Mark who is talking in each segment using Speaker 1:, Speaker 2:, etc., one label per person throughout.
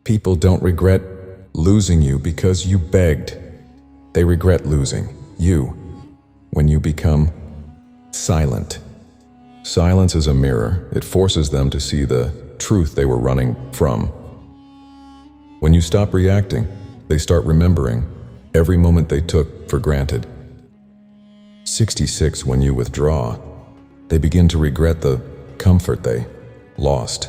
Speaker 1: People don't regret losing you because you begged. They regret losing you when you become silent. Silence is a mirror. It forces them to see the truth they were running from. When you stop reacting, they start remembering every moment they took for granted. 66. When you withdraw, they begin to regret the comfort they lost.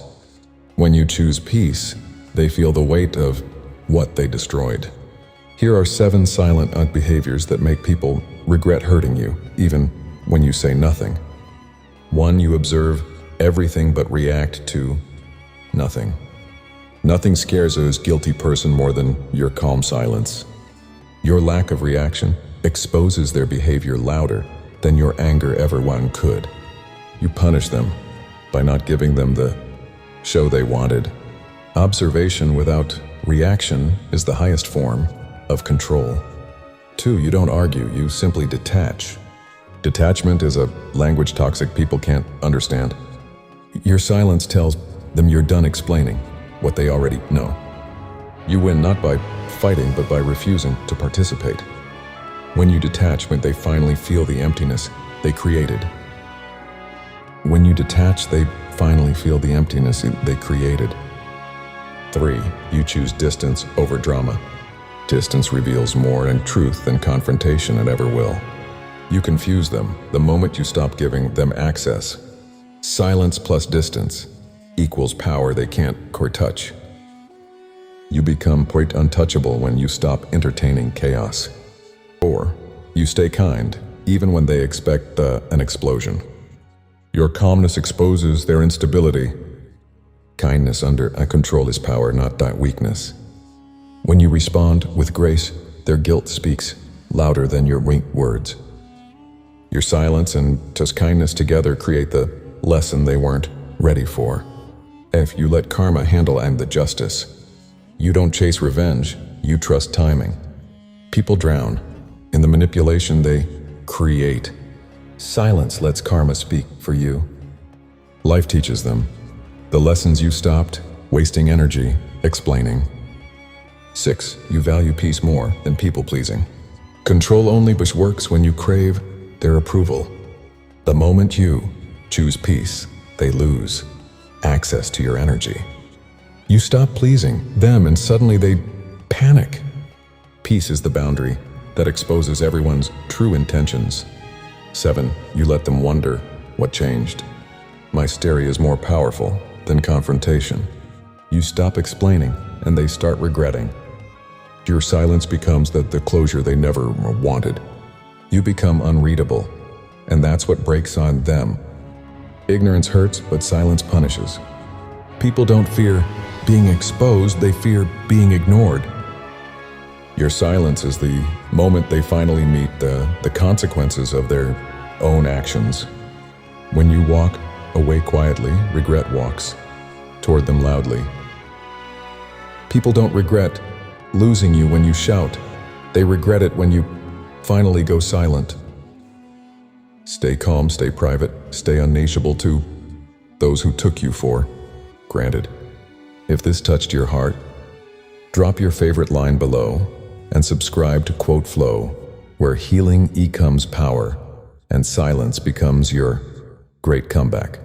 Speaker 1: When you choose peace, they feel the weight of what they destroyed. Here are 7 silent behaviors that make people regret hurting you, even when you say nothing. 1. You observe everything but react to nothing. Nothing scares a guilty person more than your calm silence. Your lack of reaction exposes their behavior louder than your anger ever one could. You punish them by not giving them the show they wanted. Observation without reaction is the highest form of control. 2. You don't argue, you simply detach. Detachment is a language toxic people can't understand. Your silence tells them you're done explaining what they already know. You win not by fighting, but by refusing to participate. When you detach, when they finally feel the emptiness they created. When you detach, they finally feel the emptiness they created. 3. You choose distance over drama. Distance reveals more in truth than confrontation it ever will. You confuse them the moment you stop giving them access. Silence plus distance equals power they can't quite touch. You become quite untouchable when you stop entertaining chaos. 4. You stay kind, even when they expect an explosion. Your calmness exposes their instability. Kindness under control is power, not weakness. When you respond with grace, their guilt speaks louder than your words. Your silence and just kindness together create the lesson they weren't ready for. If you let karma handle the justice, you don't chase revenge, you trust timing. People drown in the manipulation they create. Silence lets karma speak for you. Life teaches them the lessons you stopped wasting energy explaining. 6. You value peace more than people-pleasing. Control only works when you crave their approval. The moment you choose peace, they lose access to your energy. You stop pleasing them and suddenly they panic. Peace is the boundary that exposes everyone's true intentions. 7. You let them wonder what changed. My hysteria is more powerful than confrontation. You stop explaining and they start regretting. Your silence becomes the closure they never wanted. You become unreadable, and that's what breaks on them. Ignorance hurts, but silence punishes. People don't fear being exposed, they fear being ignored. Your silence is the moment they finally meet the consequences of their own actions. When you walk away quietly, regret walks toward them loudly. People don't regret losing you when you shout. They regret it when you finally go silent. Stay calm, stay private, stay unnatural to those who took you for granted. If this touched your heart, drop your favorite line below and subscribe to Quote Flow, where healing becomes power and silence becomes your great comeback.